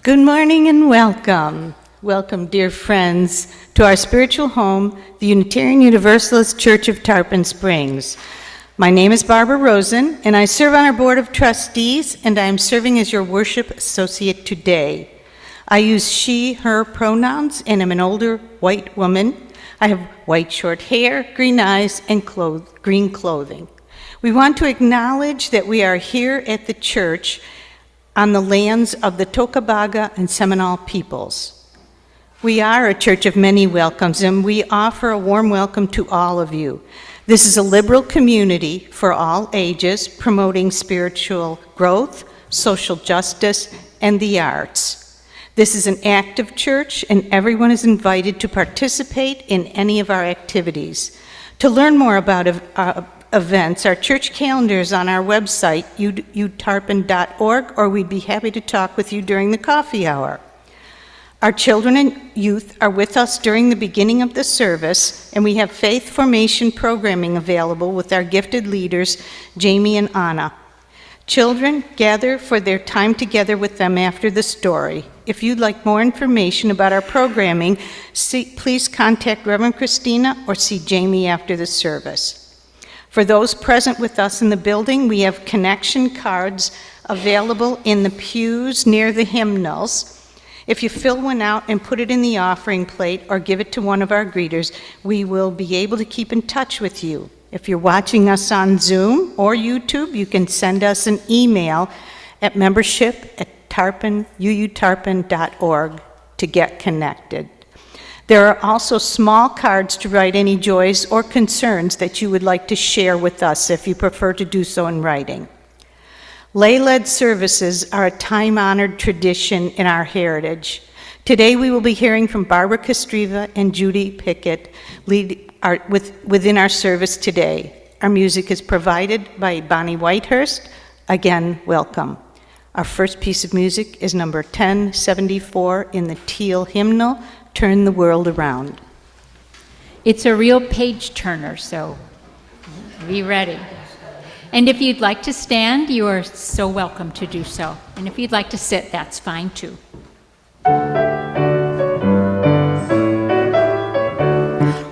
Good morning and welcome. Welcome, dear friends, to our spiritual home, the Unitarian Universalist Church of Tarpon Springs. My name is Barbara Rosen, and I serve on our Board of Trustees, and I am serving as your worship associate today. I use she, her pronouns, and am an older white woman. I have white short hair, green eyes, and green clothing. We want to acknowledge that we are here at the church on the lands of the Tocobaga and Seminole peoples. We are a church of many welcomes, and we offer a warm welcome to all of you. This is a liberal community for all ages, promoting spiritual growth, social justice, and the arts. This is an active church, and everyone is invited to participate in any of our activities. To learn more about events, our church calendar is on our website, utarpon.org, or we'd be happy to talk with you during the coffee hour. Our children and youth are with us during the beginning of the service, and we have faith formation programming available with our gifted leaders, Jami and Anna. Children gather for their time together with them after the story. If you'd like more information about our programming, please contact Reverend Kristina or see Jami after the service. For those present with us in the building, we have connection cards available in the pews near the hymnals. If you fill one out and put it in the offering plate or give it to one of our greeters, we will be able to keep in touch with you. If you're watching us on Zoom or YouTube, you can send us an email at membership@utarpon.org to get connected. There are also small cards to write any joys or concerns that you would like to share with us if you prefer to do so in writing. Lay-led services are a time-honored tradition in our heritage. Today we will be hearing from Barbara Kostreva and Judy Pickett within our service today. Our music is provided by Bonnie Whitehurst. Again, welcome. Our first piece of music is number 1074 in the Teal hymnal, Turn the World Around. It's a real page turner, so be ready. And if you'd like to stand, you are so welcome to do so. And if you'd like to sit, that's fine too.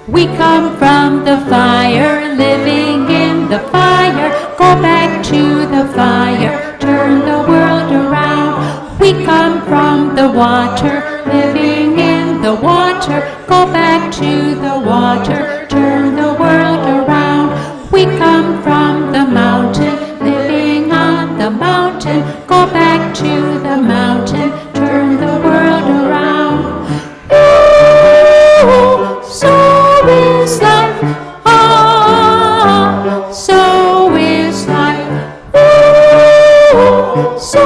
We come from the fire, living in the fire. Go back to the fire, turn the world around. We come from the water, living in the water. Go back to the water, turn the world around. We come from the mountain, living on the mountain. Go back to the mountain, turn the world around. Ooh, so is life. Ah, so is life. Ooh, so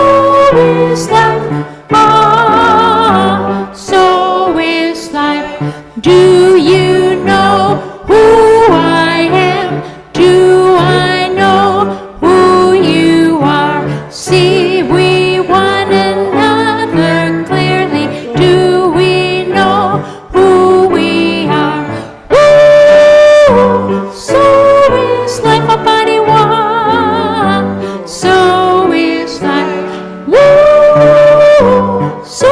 is life. Ah, so is life. Do you know who I am? Do I know who you are? See we one another clearly. Do we know who we are? Woo! So is life a body one. So is life. Woo! So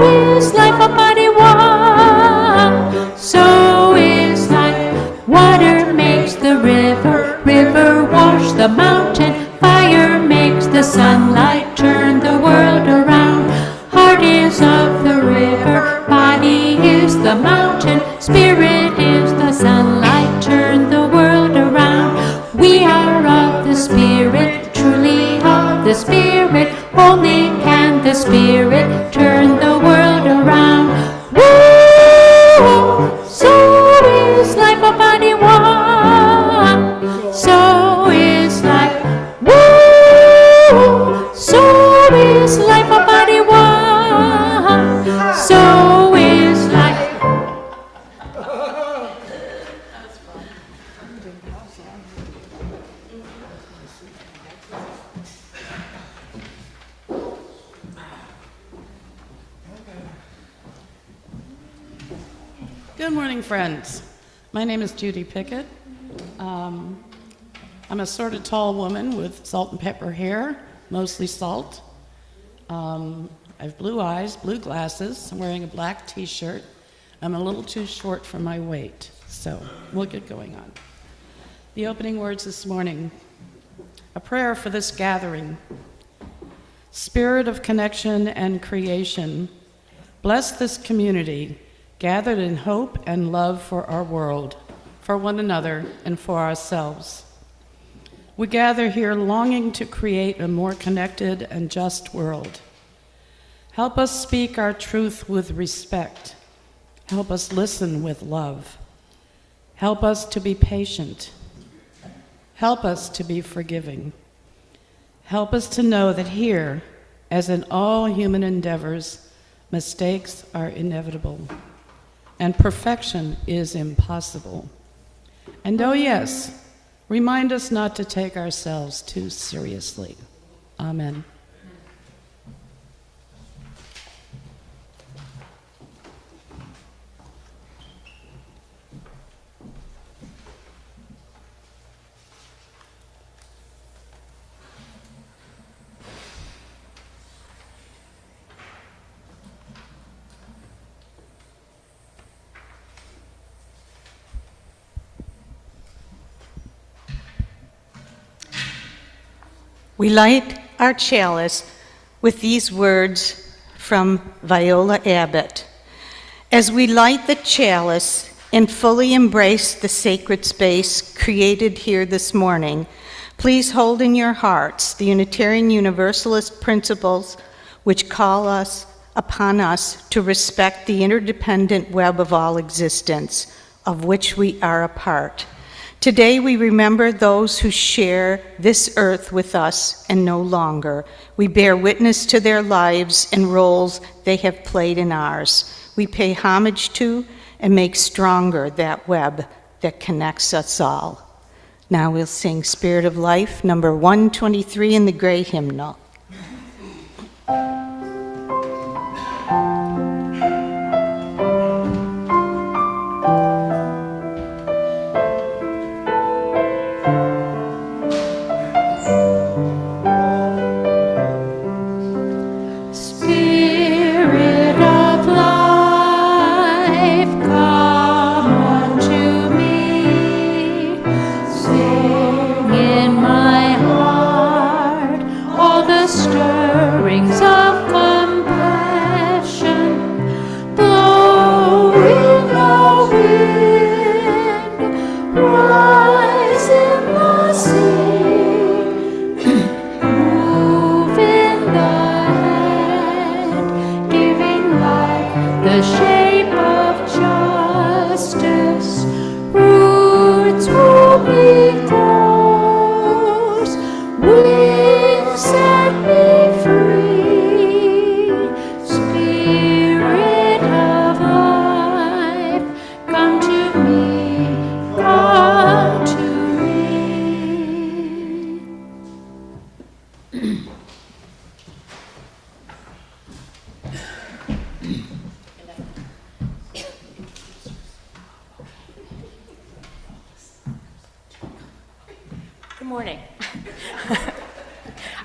is life a body one. So is life. Water makes the river, river wash the mountain. Fire makes the sunlight turn the world around. Heart is of the river, body is the mountain. Spirit is the sunlight, turn the world around. We are of the Spirit, truly of the Spirit. Only can the Spirit turn the world around. Woo! So is life a body one. So is life. Woo! So is life a body one. So is life. Good morning, friends. My name is Judy Pickett. I'm a sort of tall woman with salt and pepper hair, mostly salt. I have blue eyes, blue glasses. I'm wearing a black t-shirt. I'm a little too short for my weight, so we'll get going on. The opening words this morning, a prayer for this gathering. Spirit of connection and creation, bless this community, gathered in hope and love for our world, for one another, and for ourselves. We gather here longing to create a more connected and just world. Help us speak our truth with respect. Help us listen with love. Help us to be patient. Help us to be forgiving. Help us to know that here, as in all human endeavors, mistakes are inevitable, and perfection is impossible. And oh yes, remind us not to take ourselves too seriously. Amen. We light our chalice with these words from Viola Abbott. As we light the chalice and fully embrace the sacred space created here this morning, please hold in your hearts the Unitarian Universalist principles which call us upon us to respect the interdependent web of all existence, of which we are a part. Today we remember those who share this earth with us and no longer. We bear witness to their lives and roles they have played in ours. We pay homage to and make stronger that web that connects us all. Now we'll sing Spirit of Life, number 123 in the Gray Hymnal.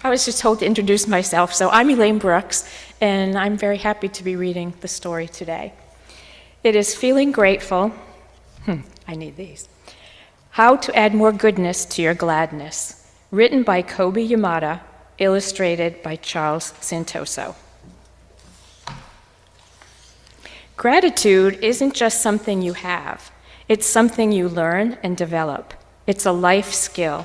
I was just told to introduce myself, so I'm Elaine Brooks, and I'm very happy to be reading the story today. It is Feeling Grateful. I need these. How to Add More Goodness to Your Gladness, written by Kobe Yamada, illustrated by Charles Santoso. Gratitude isn't just something you have. It's something you learn and develop. It's a life skill.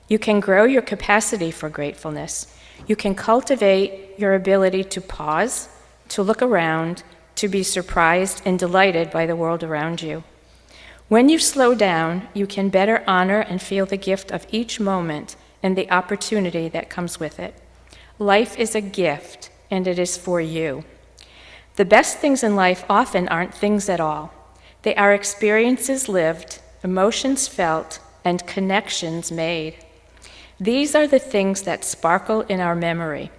You can grow your capacity for gratefulness. You can cultivate your ability to pause, to look around, to be surprised and delighted by the world around you. When you slow down, you can better honor and feel the gift of each moment and the opportunity that comes with it. Life is a gift, and it is for you. The best things in life often aren't things at all. They are experiences lived, emotions felt, and connections made. These are the things that sparkle in our memory,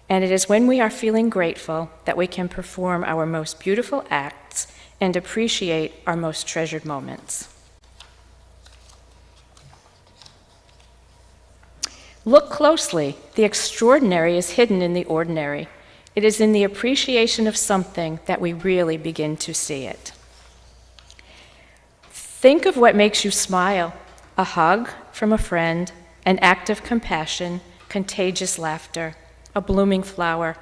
and it is when we are feeling grateful that we can perform our most beautiful acts and appreciate our most treasured moments. Look closely. The extraordinary is hidden in the ordinary. It is in the appreciation of something that we really begin to see it. Think of what makes you smile: a hug from a friend, an act of compassion, contagious laughter, a blooming flower.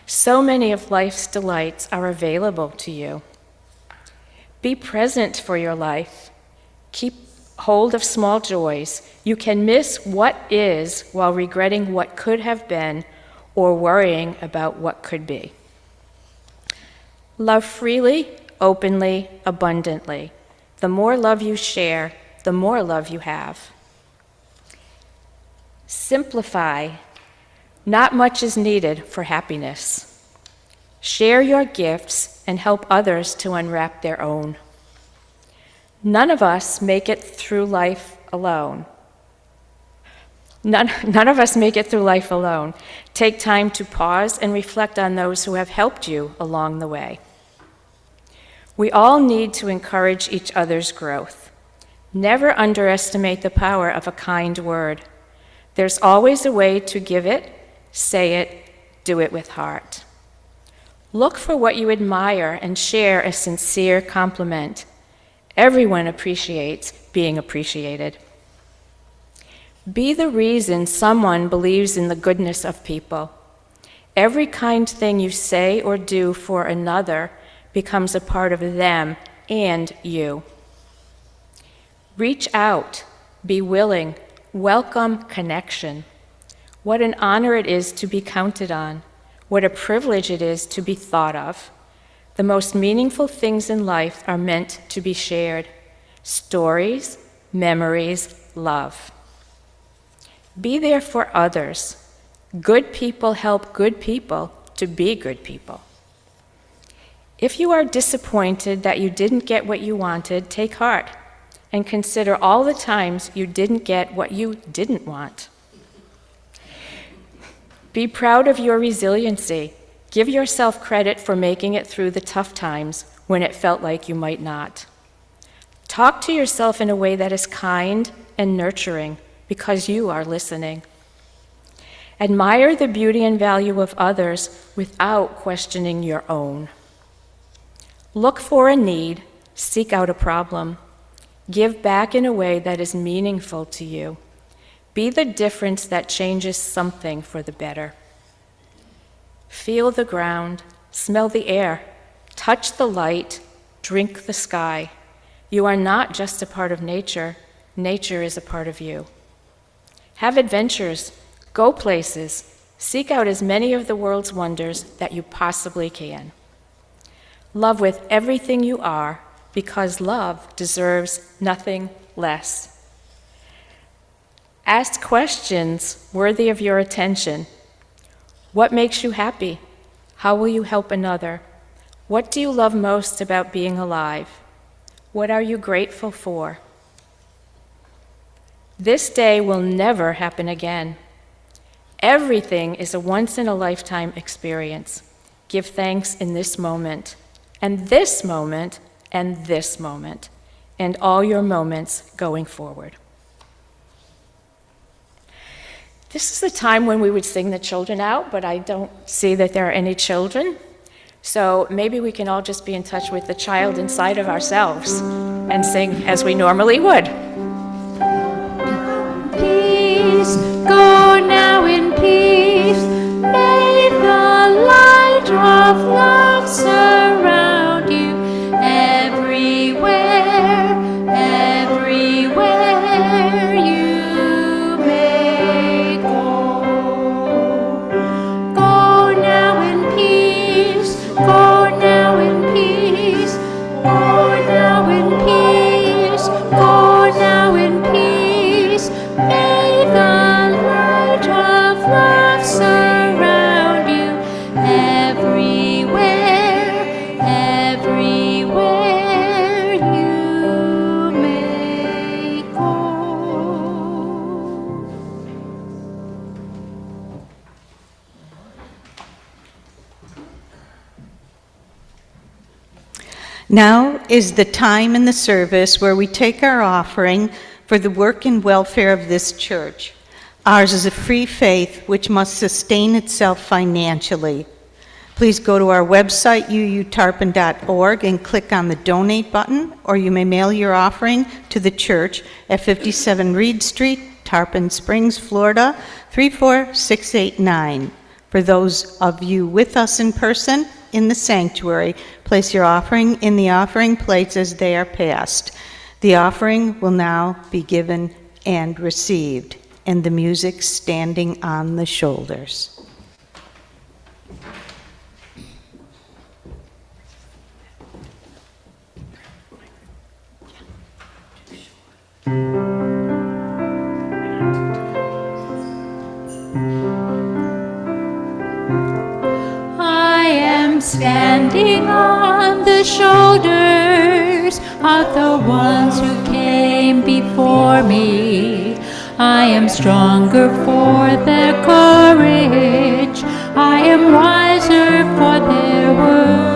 So many of life's delights are available to you. Be present for your life. Keep hold of small joys. You can miss what is while regretting what could have been or worrying about what could be. Love freely, openly, abundantly. The more love you share, the more love you have. Simplify. Not much is needed for happiness. Share your gifts and help others to unwrap their own. None of us make it through life alone. None of us make it through life alone. Take time to pause and reflect on those who have helped you along the way. We all need to encourage each other's growth. Never underestimate the power of a kind word. There's always a way to give it, say it, do it with heart. Look for what you admire and share a sincere compliment. Everyone appreciates being appreciated. Be the reason someone believes in the goodness of people. Every kind thing you say or do for another becomes a part of them and you. Reach out, be willing, welcome connection. What an honor it is to be counted on. What a privilege it is to be thought of. The most meaningful things in life are meant to be shared. Stories, memories, love. Be there for others. Good people help good people to be good people. If you are disappointed that you didn't get what you wanted, take heart and consider all the times you didn't get what you didn't want. Be proud of your resiliency. Give yourself credit for making it through the tough times when it felt like you might not. Talk to yourself in a way that is kind and nurturing because you are listening. Admire the beauty and value of others without questioning your own. Look for a need, seek out a problem. Give back in a way that is meaningful to you. Be the difference that changes something for the better. Feel the ground, smell the air, touch the light, drink the sky. You are not just a part of nature, nature is a part of you. Have adventures, go places, seek out as many of the world's wonders that you possibly can. Love with everything you are, because love deserves nothing less. Ask questions worthy of your attention. What makes you happy? How will you help another? What do you love most about being alive? What are you grateful for? This day will never happen again. Everything is a once-in-a-lifetime experience. Give thanks in this moment, and this moment, and this moment, and all your moments going forward. This is the time when we would sing the children out, but I don't see that there are any children. So maybe we can all just be in touch with the child inside of ourselves and sing as we normally would. Peace, go now in peace. May the light of love surround you everywhere, everywhere you may go. Go now in peace, go now in peace, go now in peace, go now in peace. May the light of love surround you everywhere, everywhere you may go. Now is the time in the service where we take our offering for the work and welfare of this church. Ours is a free faith which must sustain itself financially. Please go to our website, uutarpon.org, and click on the Donate button, or you may mail your offering to the church at 57 Reed Street, Tarpon Springs, Florida, 34689. For those of you with us in person in the sanctuary, place your offering in the offering plates as they are passed. The offering will now be given and received, and the music standing on the shoulders. I am standing on the shoulders of the ones who came before me. I am stronger for their courage. I am wiser for their words.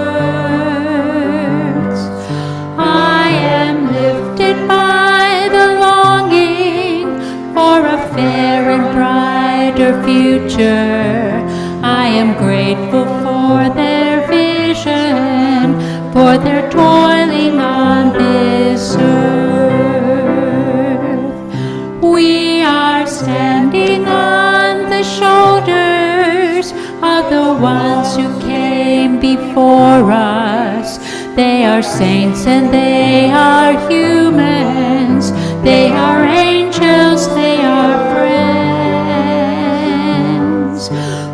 I am lifted by the longing for a fair and brighter future. I am grateful for their vision, for their toiling on this earth. We are standing on the shoulders of the ones who came before us. They are saints and they are humans. They are angels, they are friends.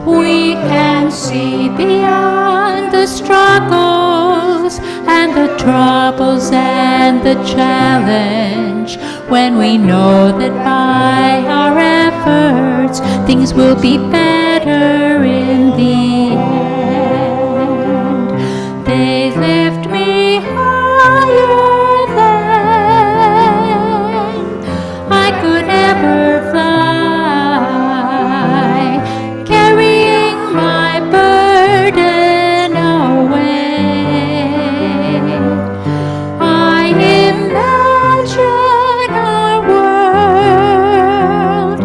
We can see beyond the struggles and the troubles and the challenge when we know that by our efforts things will be better in the end. They lift me higher than I could ever fly, carrying my burden away. I imagine our world,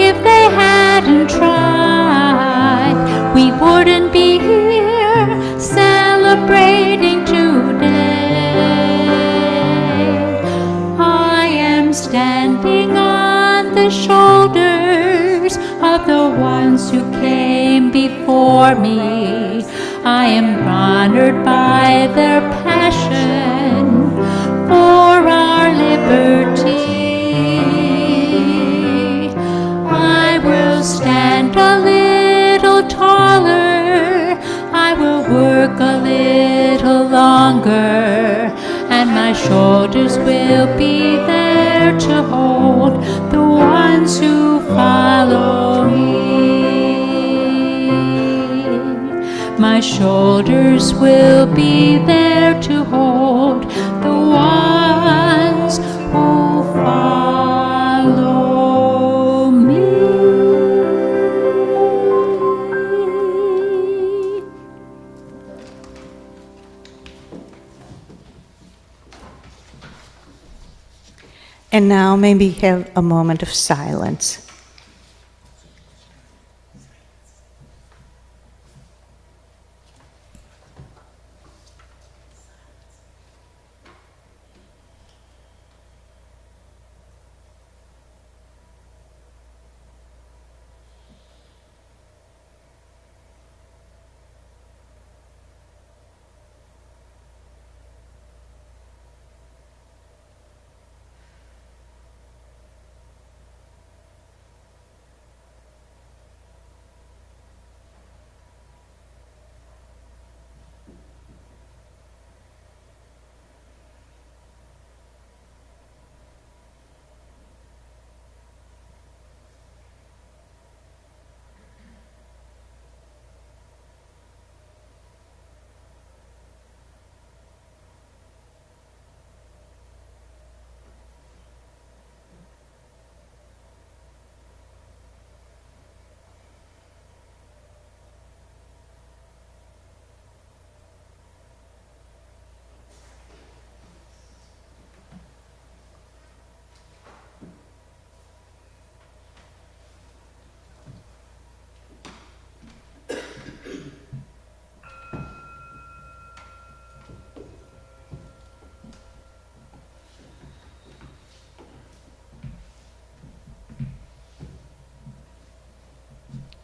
if they hadn't tried, we wouldn't be here celebrating today. I am standing on the shoulders of the ones who came before me. I am honored by their passion for our liberty. I will stand a little taller, I will work a little longer, and my shoulders will be there to hold the ones who follow me. My shoulders will be there to hold the ones who follow me. And now maybe have a moment of silence.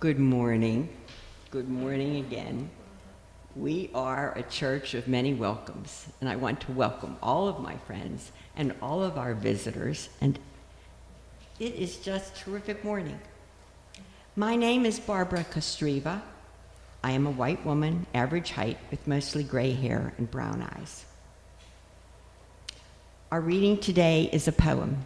Good morning. Good morning again. We are a church of many welcomes, and I want to welcome all of my friends and all of our visitors, and it is just a terrific morning. My name is Barbara Kostreva. I am a white woman, average height, with mostly gray hair and brown eyes. Our reading today is a poem.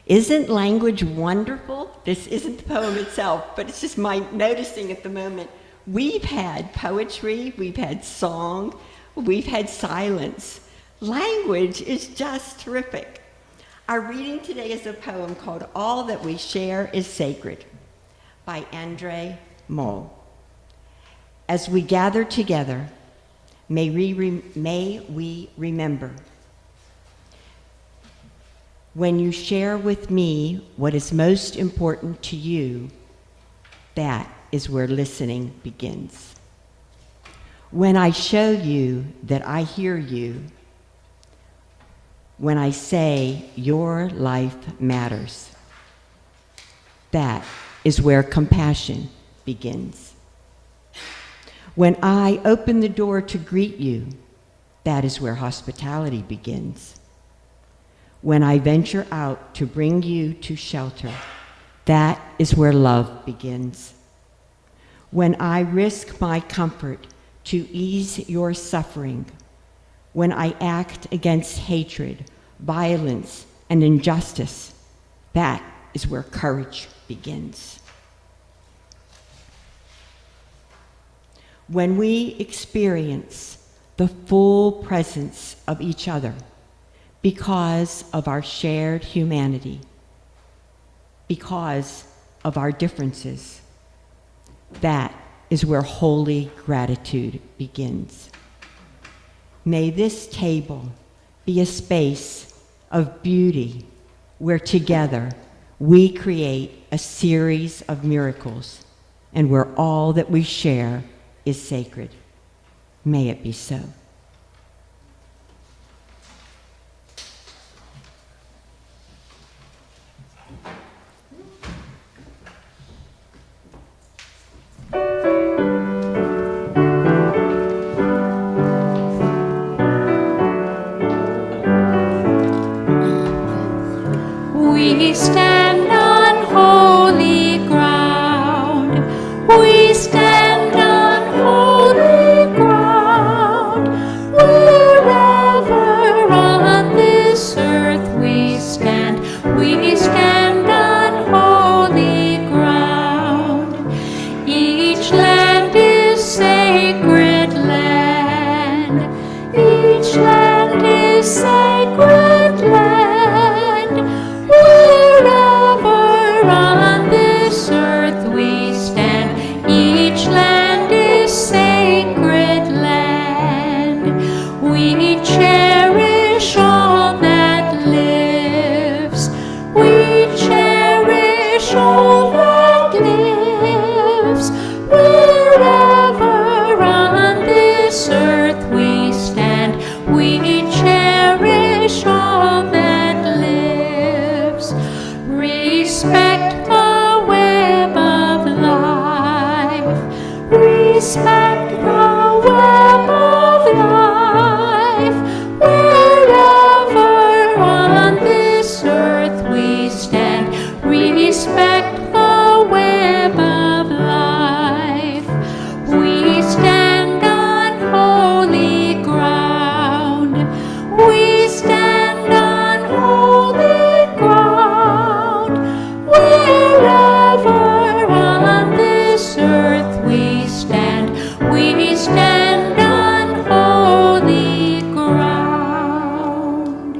Isn't language wonderful? This isn't the poem itself, but it's just my noticing at the moment. We've had poetry, we've had song, we've had silence. Language is just terrific. Our reading today is a poem called All That We Share is Sacred by Andre Moll. As we gather together, may we remember. When you share with me what is most important to you, that is where listening begins. When I show you that I hear you, when I say your life matters, that is where compassion begins. When I open the door to greet you, that is where hospitality begins. When I venture out to bring you to shelter, that is where love begins. When I risk my comfort to ease your suffering, when I act against hatred, violence, and injustice, that is where courage begins. When we experience the full presence of each other, because of our shared humanity, because of our differences, that is where holy gratitude begins. May this table be a space of beauty where together we create a series of miracles and where all that we share is sacred. May it be so. We stand on holy ground. We stand on holy ground. Wherever on this earth we stand on holy ground. Each land is sacred land. Each land is sacred land. Wherever on this earth we stand, each land is sacred land. We cherish all that lives. We cherish all that lives. Wherever on this earth we stand, we cherish all that lives. Respect the web of life. Respect the web of life. Wherever on this earth we stand, respect the web of life. We stand on holy ground. We stand on holy ground. Wherever on this earth we stand on holy ground.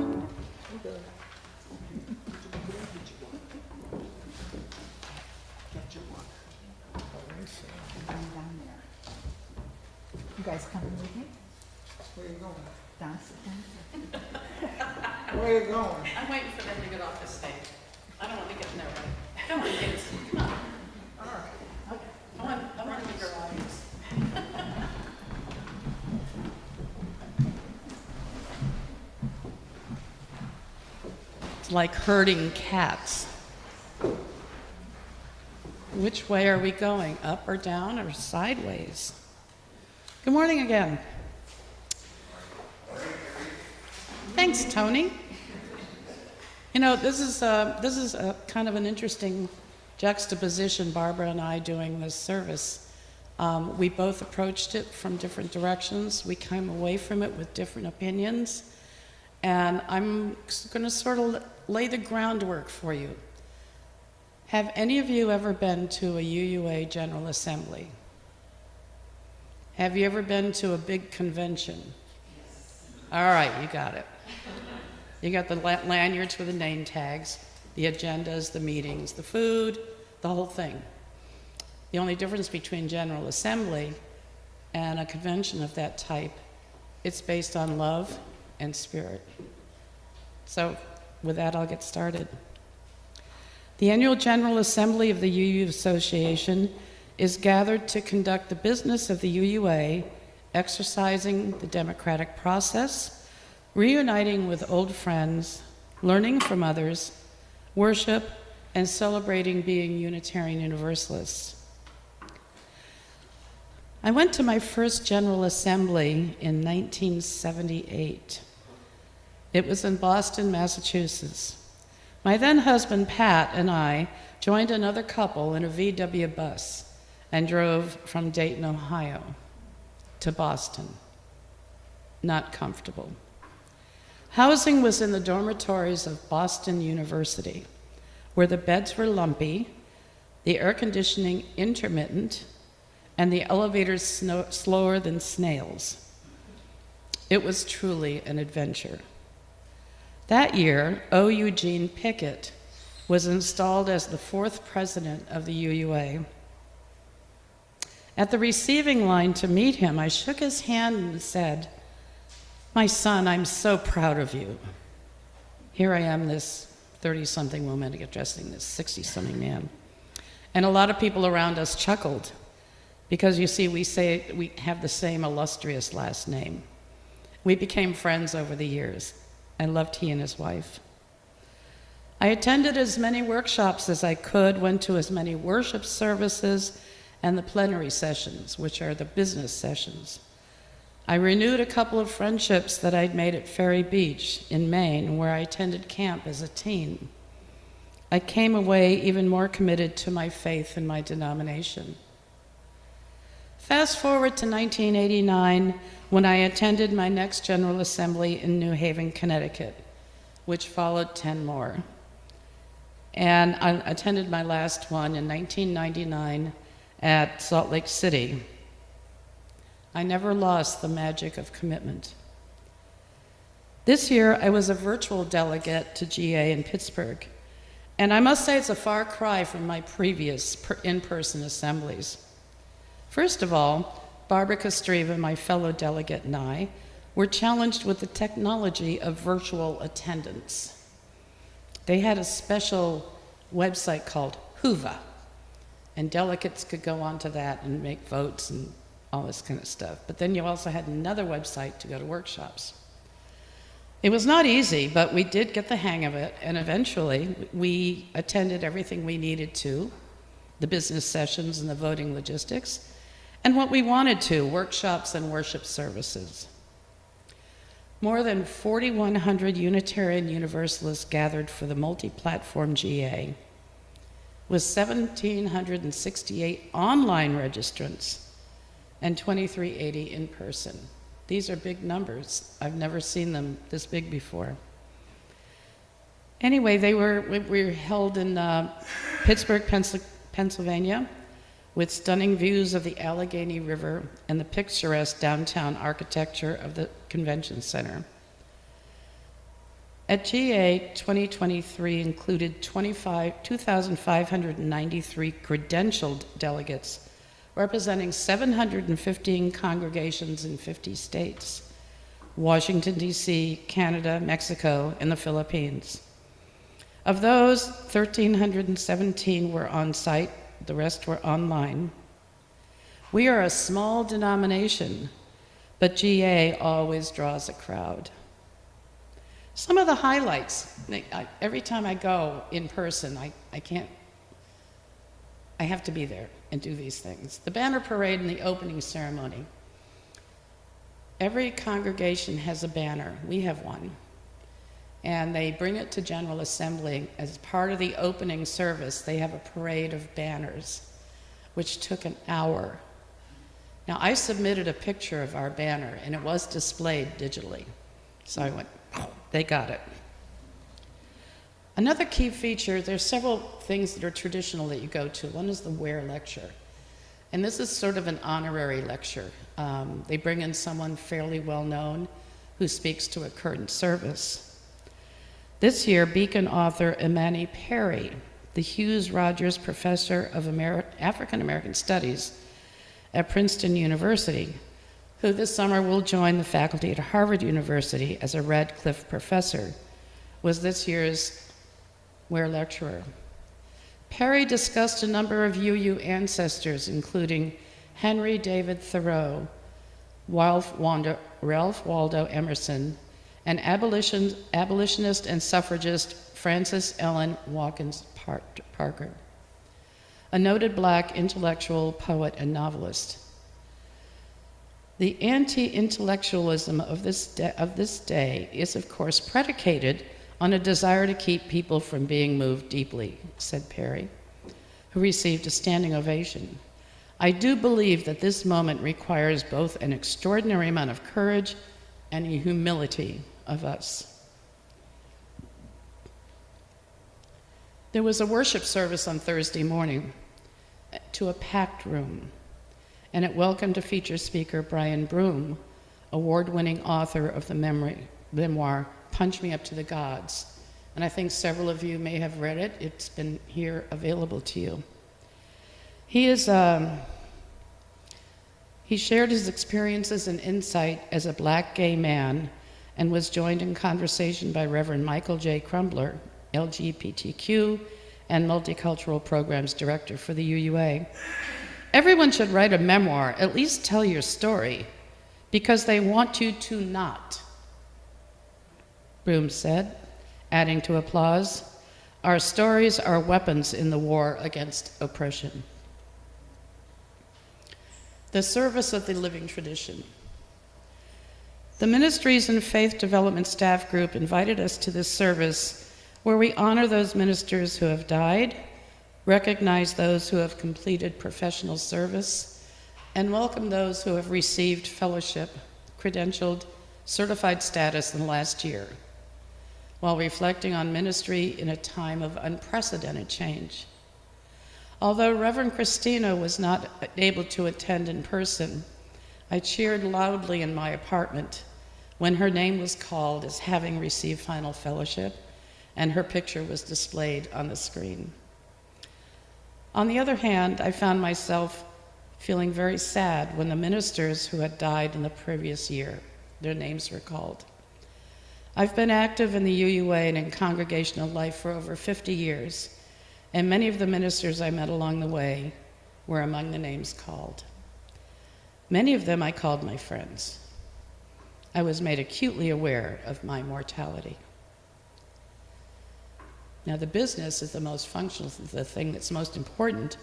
You guys coming with me? Where you going? Downstairs. Where you going? I'm waiting for them to get off the stage. I don't want to get in their way. Come on, kids, come on. All right. I want to be your audience. It's like herding cats. Which way are we going? Up or down or sideways? Good morning again. Thanks, Tony. You know, this is a kind of an interesting juxtaposition, Barbara and I doing this service. We both approached it from different directions. We came away from it with different opinions. And I'm going to sort of lay the groundwork for you. Have any of you ever been to a UUA General Assembly? Have you ever been to a big convention? All right, you got it. You got the lanyards with the name tags, the agendas, the meetings, the food, the whole thing. The only difference between General Assembly and a convention of that type, it's based on love and spirit. So with that, I'll get started. The annual General Assembly of the UU Association is gathered to conduct the business of the UUA, exercising the democratic process, reuniting with old friends, learning from others, worship, and celebrating being Unitarian Universalists. I went to my first General Assembly in 1978. It was in Boston, Massachusetts. My then husband, Pat, and I joined another couple in a VW bus and drove from Dayton, Ohio to Boston. Not comfortable. Housing was in the dormitories of Boston University, where the beds were lumpy, the air conditioning intermittent, and the elevators slower than snails. It was truly an adventure. That year, O. Judy Pickett was installed as the 4th president of the UUA. At the receiving line to meet him, I shook his hand and said, "My son, I'm so proud of you." Here I am, this 30-something woman addressing this 60-something man. And a lot of people around us chuckled, because you see, we have the same illustrious last name. We became friends over the years. I loved he and his wife. I attended as many workshops as I could, went to as many worship services and the plenary sessions, which are the business sessions. I renewed a couple of friendships that I'd made at Ferry Beach in Maine, where I attended camp as a teen. I came away even more committed to my faith and my denomination. Fast forward to 1989, when I attended my next General Assembly in New Haven, Connecticut, which followed 10 more. And I attended my last one in 1999 at Salt Lake City. I never lost the magic of commitment. This year, I was a virtual delegate to GA in Pittsburgh, and I must say it's a far cry from my previous in-person assemblies. First of all, Barbara Kostreva, my fellow delegate, and I were challenged with the technology of virtual attendance. They had a special website called Whova, and delegates could go onto that and make votes and all this kind of stuff. But then you also had another website to go to workshops. It was not easy, but we did get the hang of it, and eventually we attended everything we needed to, the business sessions and the voting logistics, and what we wanted to, workshops and worship services. More than 4,100 Unitarian Universalists gathered for the multi-platform GA, with 1,768 online registrants and 2,380 in person. These are big numbers. I've never seen them this big before. Anyway, we were held in Pittsburgh, Pennsylvania, with stunning views of the Allegheny River and the picturesque downtown architecture of the convention center. At GA, 2023 included 2,593 credentialed delegates, representing 715 congregations in 50 states, Washington, D.C., Canada, Mexico, and the Philippines. Of those, 1,317 were on site, the rest were online. We are a small denomination, but GA always draws a crowd. Some of the highlights, every time I go in person, I can't I have to be there and do these things. The banner parade and the opening ceremony. Every congregation has a banner. We have one. And they bring it to General Assembly. As part of the opening service, they have a parade of banners, which took an hour. Now, I submitted a picture of our banner, and it was displayed digitally. So I went, oh, they got it. Another key feature, there's several things that are traditional that you go to. One is the Ware Lecture. And this is sort of an honorary lecture. They bring in someone fairly well known who speaks to a current service. This year, Beacon author Imani Perry, the Hughes Rogers Professor of African American Studies at Princeton University, who this summer will join the faculty at Harvard University as a Radcliffe professor, was this year's Ware lecturer. Perry discussed a number of UU ancestors, including Henry David Thoreau, Ralph Waldo Emerson, and abolitionist and suffragist Frances Ellen Watkins Parker, a noted Black intellectual, poet, and novelist. The anti-intellectualism of this day is, of course, predicated on a desire to keep people from being moved deeply, said Perry, who received a standing ovation. I do believe that this moment requires both an extraordinary amount of courage and a humility of us. There was a worship service on Thursday morning to a packed room, and it welcomed a feature speaker, Brian Broom, award-winning author of the memoir, Punch Me Up to the Gods. And I think several of you may have read it. It's been here available to you. He shared his experiences and insight as a Black gay man and was joined in conversation by Reverend Michael J. Crumbler, LGBTQ and Multicultural Programs Director for the UUA. Everyone should write a memoir, at least tell your story, because they want you to not, Broom said, adding to applause. Our stories are weapons in the war against oppression. The service of the living tradition. The Ministries and Faith Development Staff Group invited us to this service where we honor those ministers who have died, recognize those who have completed professional service, and welcome those who have received fellowship, credentialed, certified status in the last year, while reflecting on ministry in a time of unprecedented change. Although Reverend Kristina was not able to attend in person, I cheered loudly in my apartment when her name was called as having received final fellowship, and her picture was displayed on the screen. On the other hand, I found myself feeling very sad when the ministers who had died in the previous year, their names were called. I've been active in the UUA and in congregational life for over 50 years, and many of the ministers I met along the way were among the names called. Many of them I called my friends. I was made acutely aware of my mortality. Now, the business is the most functional, the thing that's most important.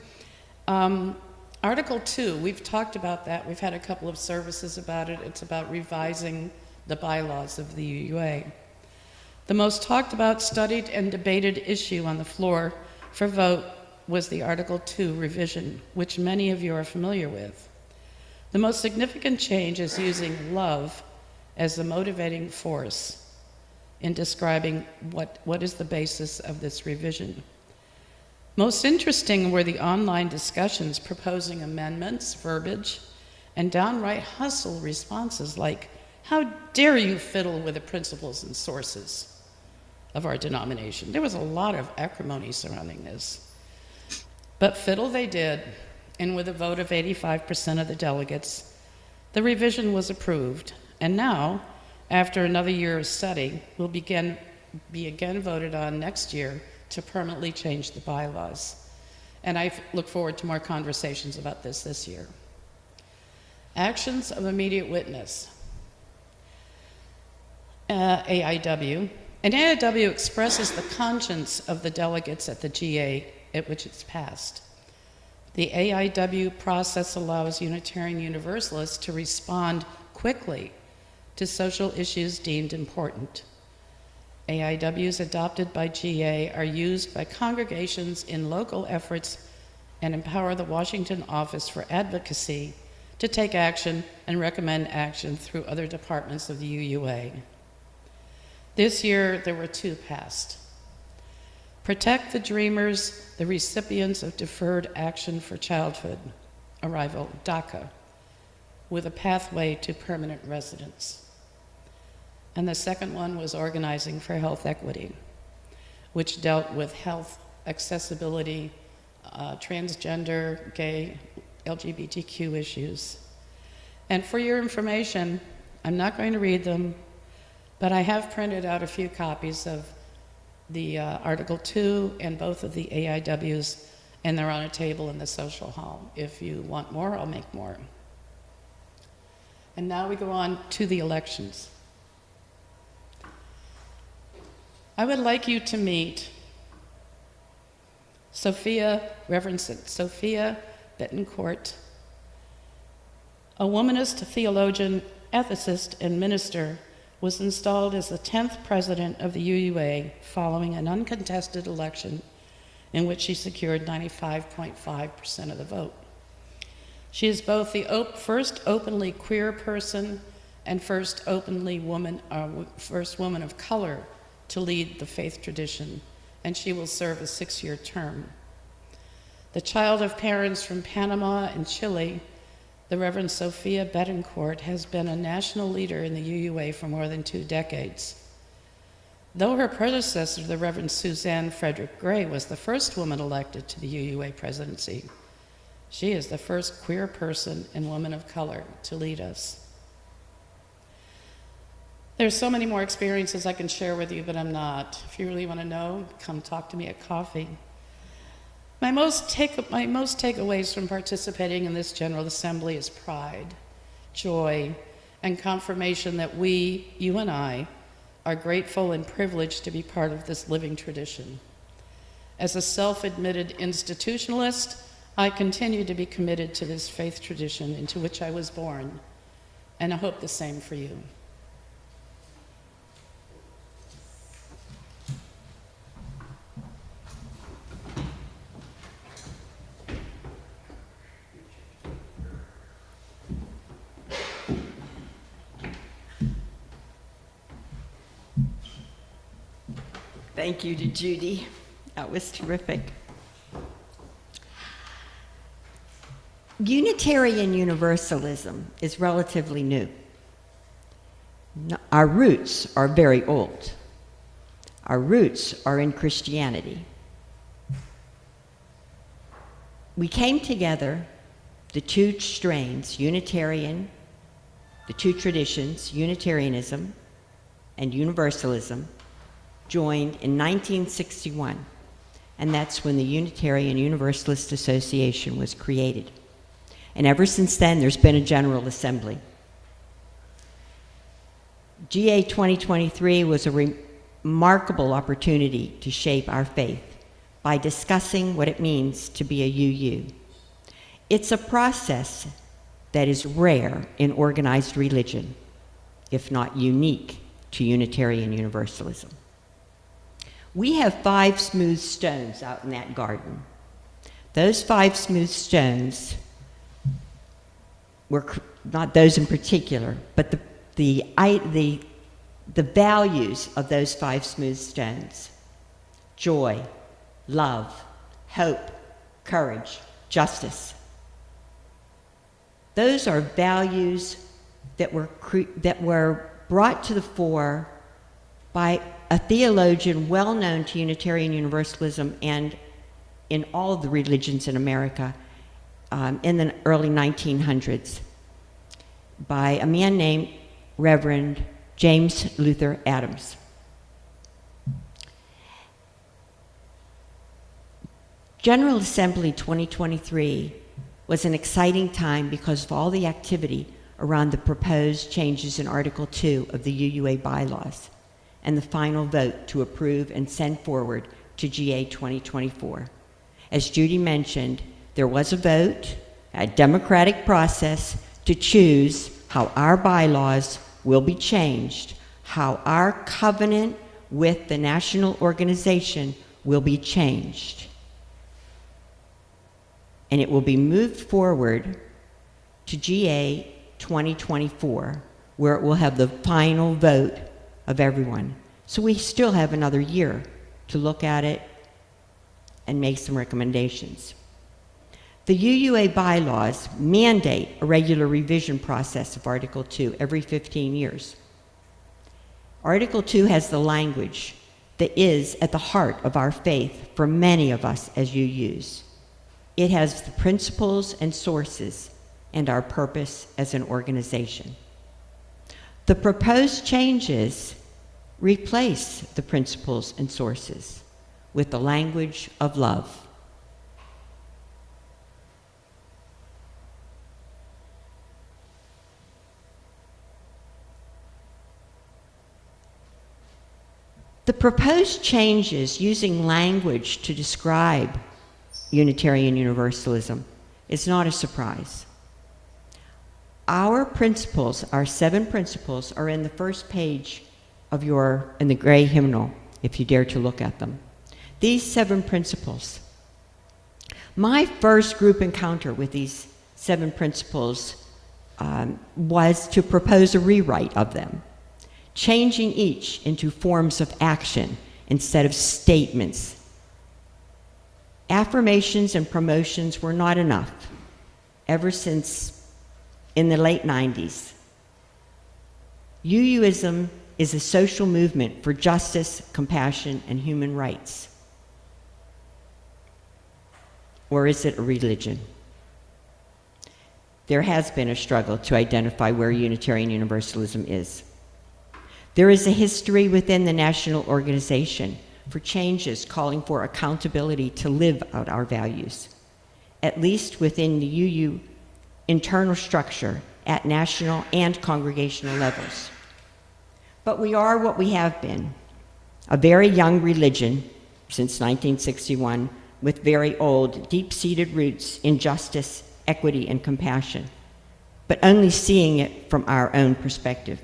Article 2, we've talked about that. We've had a couple of services about it. It's about revising the bylaws of the UUA. The most talked about, studied, and debated issue on the floor for vote was the Article 2 revision, which many of you are familiar with. The most significant change is using love as the motivating force in describing what is the basis of this revision. Most interesting were the online discussions proposing amendments, verbiage, and downright hostile responses like, "How dare you fiddle with the principles and sources of our denomination?" There was a lot of acrimony surrounding this. But fiddle they did, and with a vote of 85% of the delegates, the revision was approved. And now, after another year of study, will be again voted on next year to permanently change the bylaws. And I look forward to more conversations about this year. Actions of immediate witness. AIW. And AIW expresses the conscience of the delegates at the GA at which it's passed. The AIW process allows Unitarian Universalists to respond quickly to social issues deemed important. AIWs adopted by GA are used by congregations in local efforts and empower the Washington Office for Advocacy to take action and recommend action through other departments of the UUA. This year, there were 2 passed. Protect the Dreamers, the recipients of Deferred Action for Childhood Arrival, DACA, with a pathway to permanent residence. And the second one was Organizing for Health Equity, which dealt with health accessibility, transgender, gay, LGBTQ issues. And for your information, I'm not going to read them, but I have printed out a few copies of the Article 2 and both of the AIWs, and they're on a table in the social hall. If you want more, I'll make more. And now we go on to the elections. I would like you to meet Reverend Sophia Betancourt, a womanist, theologian, ethicist, and minister, was installed as the 10th president of the UUA following an uncontested election in which she secured 95.5% of the vote. She is both the first openly queer person and first woman of color to lead the faith tradition, and she will serve a 6-year term. The child of parents from Panama and Chile, the Reverend Sophia Betancourt has been a national leader in the UUA for more than 2 decades. Though her predecessor, the Reverend Suzanne Frederick Gray, was the first woman elected to the UUA presidency, she is the first queer person and woman of color to lead us. There's so many more experiences I can share with you, but I'm not. If you really want to know, come talk to me at coffee. My most takeaways from participating in this General Assembly is pride, joy, and confirmation that we, you and I, are grateful and privileged to be part of this living tradition. As a self-admitted institutionalist, I continue to be committed to this faith tradition into which I was born, and I hope the same for you. Thank you to Judy. That was terrific. Unitarian Universalism is relatively new. Our roots are very old. Our roots are in Christianity. We came together, the 2 strains, Unitarian, the 2 traditions, Unitarianism and Universalism, joined in 1961, and that's when the Unitarian Universalist Association was created. And ever since then, there's been a General Assembly. GA 2023 was a remarkable opportunity to shape our faith by discussing what it means to be a UU. It's a process that is rare in organized religion, if not unique to Unitarian Universalism. We have 5 smooth stones out in that garden. Those 5 smooth stones were not those in particular, but the values of those 5 smooth stones: joy, love, hope, courage, justice. Those are values that were brought to the fore by a theologian well known to Unitarian Universalism and in all of the religions in America in the early 1900s by a man named Reverend James Luther Adams. General Assembly 2023 was an exciting time because of all the activity around the proposed changes in Article 2 of the UUA bylaws and the final vote to approve and send forward to GA 2024. As Judy mentioned, There was a vote, a democratic process to choose how our bylaws will be changed, how our covenant with the national organization will be changed. And it will be moved forward to GA 2024, where it will have the final vote of everyone. So we still have another year to look at it and make some recommendations. The UUA bylaws mandate a regular revision process of Article 2 every 15 years. Article 2 has the language that is at the heart of our faith for many of us as UUs. It has the principles and sources and our purpose as an organization. The proposed changes replace the principles and sources with the language of love. The proposed changes using language to describe Unitarian Universalism is not a surprise. Our principles, our 7 principles, are in the first page of in the gray hymnal, if you dare to look at them. These 7 principles. My first group encounter with these 7 principles was to propose a rewrite of them, changing each into forms of action instead of statements. Affirmations and promotions were not enough ever since in the late 90s. UUism is a social movement for justice, compassion, and human rights. Or is it a religion? There has been a struggle to identify where Unitarian Universalism is. There is a history within the national organization for changes calling for accountability to live out our values, at least within the UU internal structure at national and congregational levels. But we are what we have been, a very young religion since 1961 with very old, deep-seated roots in justice, equity, and compassion, but only seeing it from our own perspective.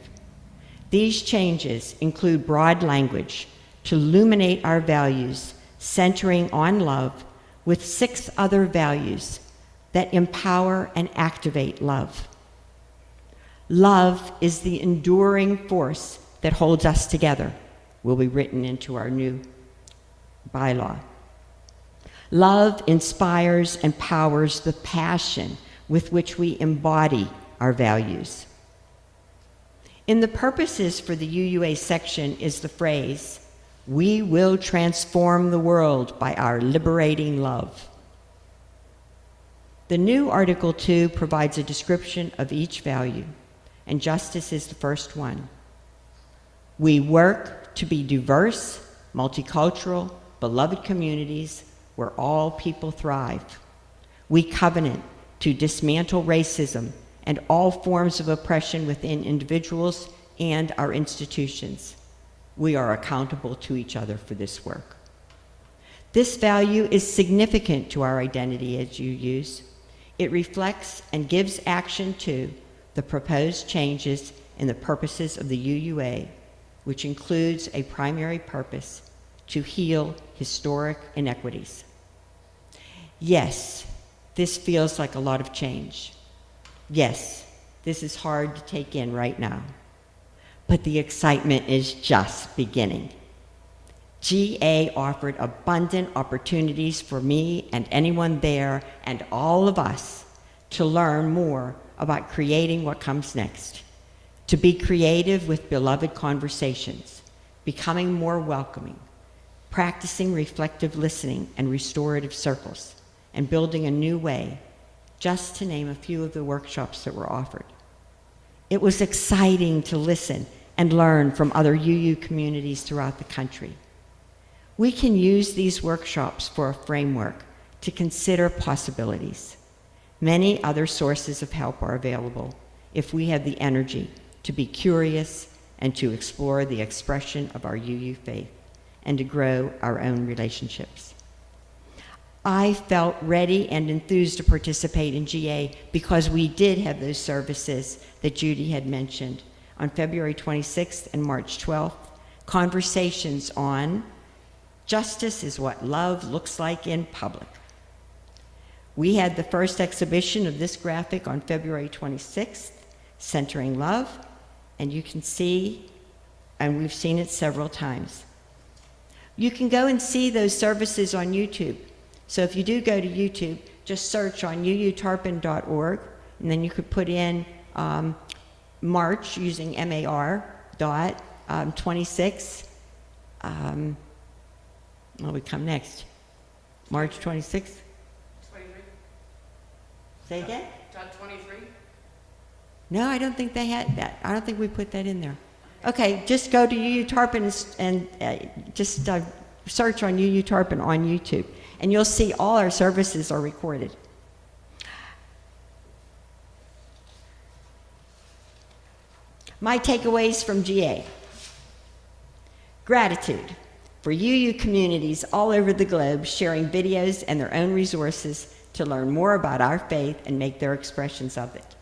These changes include broad language to illuminate our values, centering on love, with 6 other values that empower and activate love. Love is the enduring force that holds us together, will be written into our new bylaw. Love inspires and powers the passion with which we embody our values. In the purposes for the UUA section is the phrase, "We will transform the world by our liberating love." The new Article 2 provides a description of each value, and justice is the first one. We work to be diverse, multicultural, beloved communities where all people thrive. We covenant to dismantle racism and all forms of oppression within individuals and our institutions. We are accountable to each other for this work. This value is significant to our identity as UUs. It reflects and gives action to the proposed changes in the purposes of the UUA, which includes a primary purpose to heal historic inequities. Yes, this feels like a lot of change. Yes, this is hard to take in right now, but the excitement is just beginning. GA offered abundant opportunities for me and anyone there and all of us to learn more about creating what comes next, to be creative with beloved conversations, becoming more welcoming, practicing reflective listening and restorative circles, and building a new way, just to name a few of the workshops that were offered. It was exciting to listen and learn from other UU communities throughout the country. We can use these workshops for a framework to consider possibilities. Many other sources of help are available if we have the energy to be curious and to explore the expression of our UU faith and to grow our own relationships. I felt ready and enthused to participate in GA because we did have those services that Judy had mentioned on February 26th and March 12th, conversations on justice is what love looks like in public. We had the first exhibition of this graphic on February 26th, Centering Love, and you can see, and we've seen it several times. You can go and see those services on YouTube. So if you do go to YouTube, just search on uutarpon.org, and then you could put in March using MAR.26. What would come next? March 26th? 23. Say again? Dot 23. No, I don't think they had that. I don't think we put that in there. Okay, just go to UU Tarpon and just search on UU Tarpon on YouTube, and you'll see all our services are recorded. My takeaways from GA. Gratitude for UU communities all over the globe sharing videos and their own resources to learn more about our faith and make their expressions of it.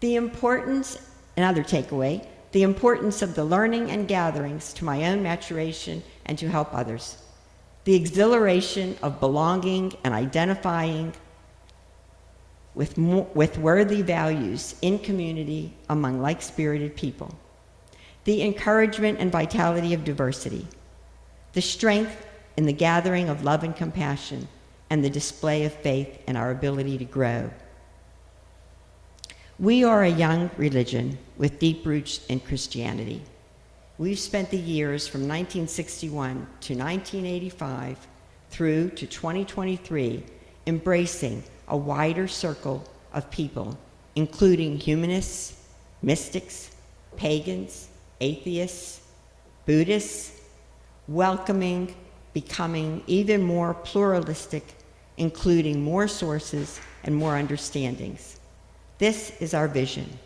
The importance, another takeaway, the importance of the learning and gatherings to my own maturation and to help others. The exhilaration of belonging and identifying with worthy values in community among like-spirited people. The encouragement and vitality of diversity. The strength in the gathering of love and compassion, and the display of faith and our ability to grow. We are a young religion with deep roots in Christianity. We've spent the years from 1961 to 1985 through to 2023 embracing a wider circle of people, including humanists, mystics, pagans, atheists, Buddhists, welcoming, becoming even more pluralistic, including more sources and more understandings. This is our vision.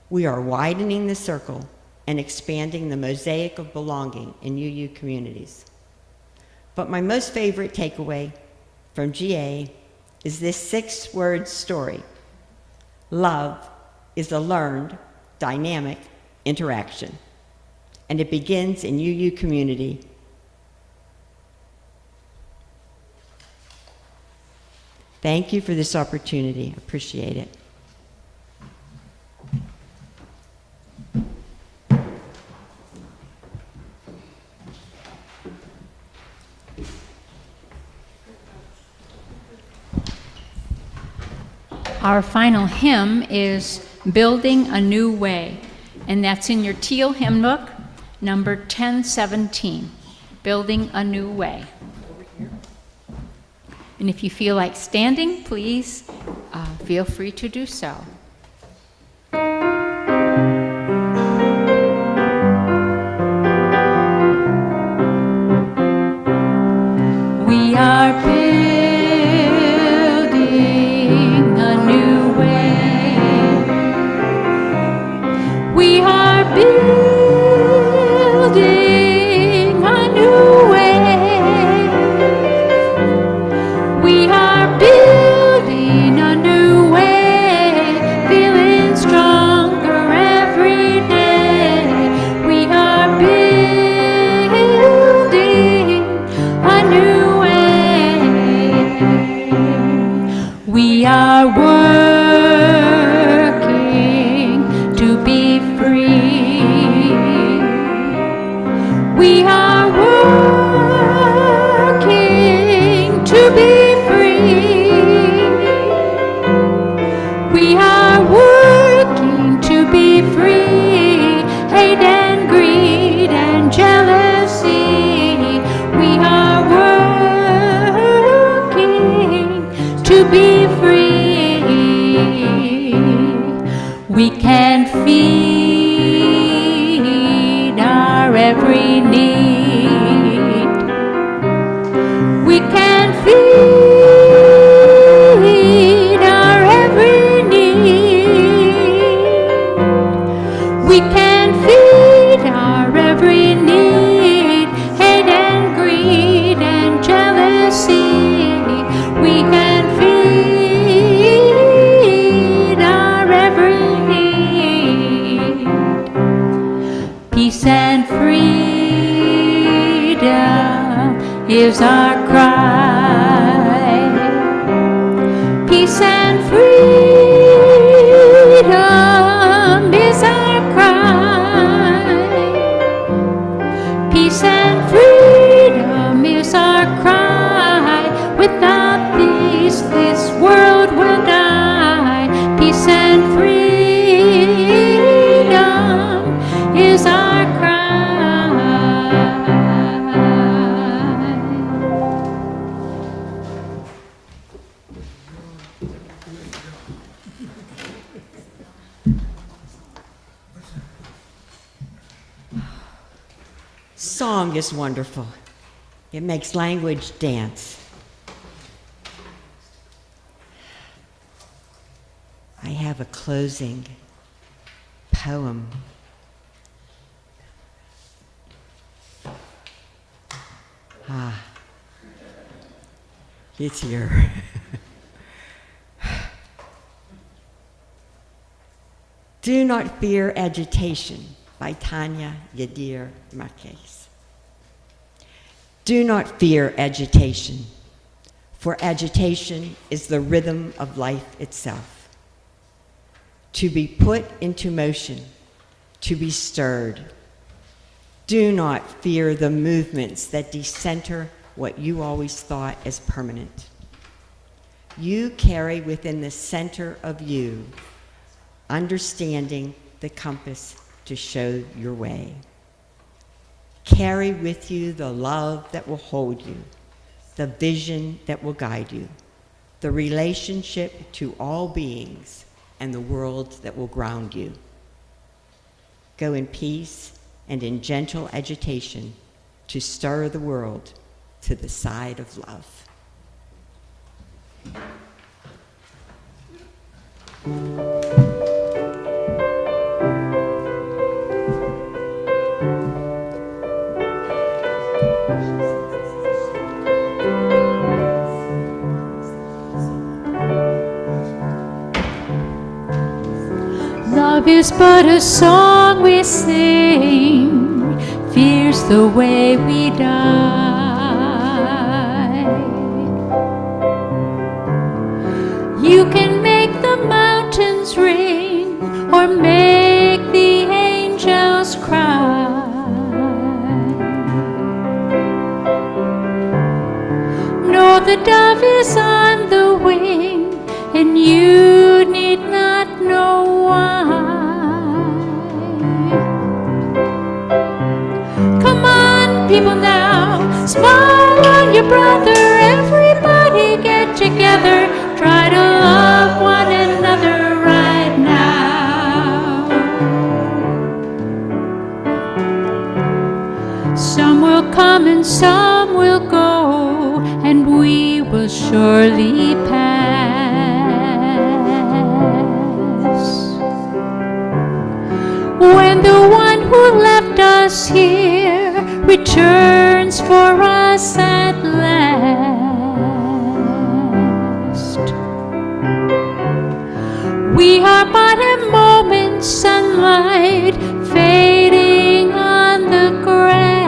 We are widening the circle and expanding the mosaic of belonging in UU communities. But my most favorite takeaway from GA is this 6-word story. Love is a learned, dynamic interaction, and it begins in UU community. Thank you for this opportunity. I appreciate it. Our final hymn is Building a New Way, and that's in your teal hymn book, number 1017, Building a New Way. And if you feel like standing, please feel free to do so. We are building a new way. We are building a new way. We are building a new way, feeling stronger every day. We are building a new way. is our cry. Peace and freedom is our cry. Peace and freedom is our cry. Without these, this world will die. Peace and freedom is our cry. Song is wonderful. It makes language dance. I have a closing poem. It's here. Do Not Fear Agitation by Tanya Yadir Marquez. Do not fear agitation, for agitation is the rhythm of life itself. To be put into motion, to be stirred. Do not fear the movements that decenter what you always thought as permanent. You carry within the center of you understanding the compass to show your way. Carry with you the love that will hold you, the vision that will guide you, the relationship to all beings, and the world that will ground you. Go in peace and in gentle agitation to stir the world to the side of love. Love is but a song we sing, fear's the way we die. You can make the mountains ring or make the angels cry. No, the dove is on the wing, and you need not know why. Come on, people now, smile on your brother. Everybody get together, try to love one another right now. Some will come and some will go, and we will surely pass. When the one who left us here returns for us at last, we are but a moment's sunlight fading on the grass.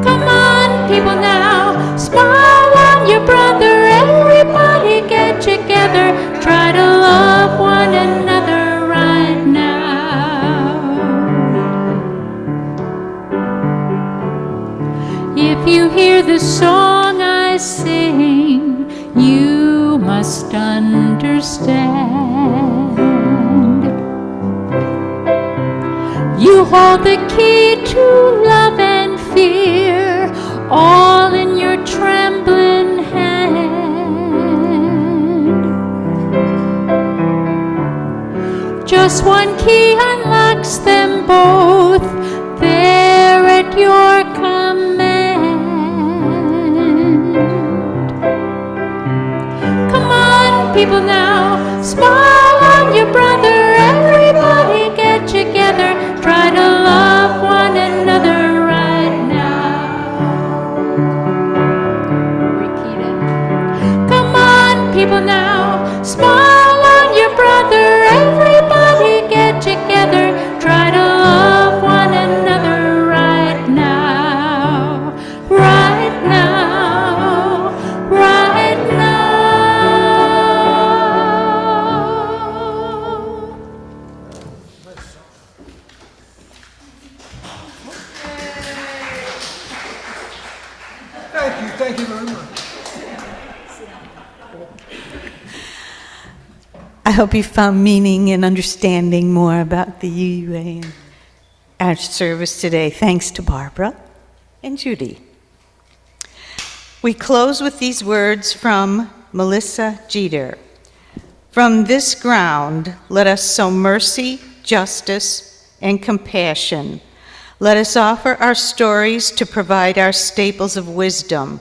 Come on, people now, smile on your brother. Everybody get together, try to love one another right now. If you hear the song I sing, you must understand. You hold the key to love and fear, all in your trembling hand. Just one key unlocks them both, there at your command. Come on, people now, smile on your brother. Everybody get together, try to love one another right now. Repeat it. Come on, people now, smile on your brother. Everybody get together, try to love Thank you very much. I hope you found meaning and understanding more about the UUA and our service today. Thanks to Barbara and Judy. We close with these words from Melissa Jeter. From this ground, let us sow mercy, justice, and compassion. Let us offer our stories to provide our staples of wisdom.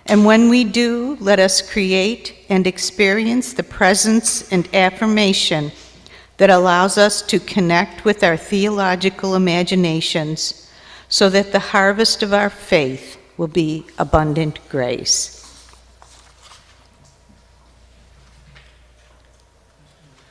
And when we do, let us create and experience the presence and affirmation that allows us to connect with our theological imaginations so that the harvest of our faith will be abundant grace.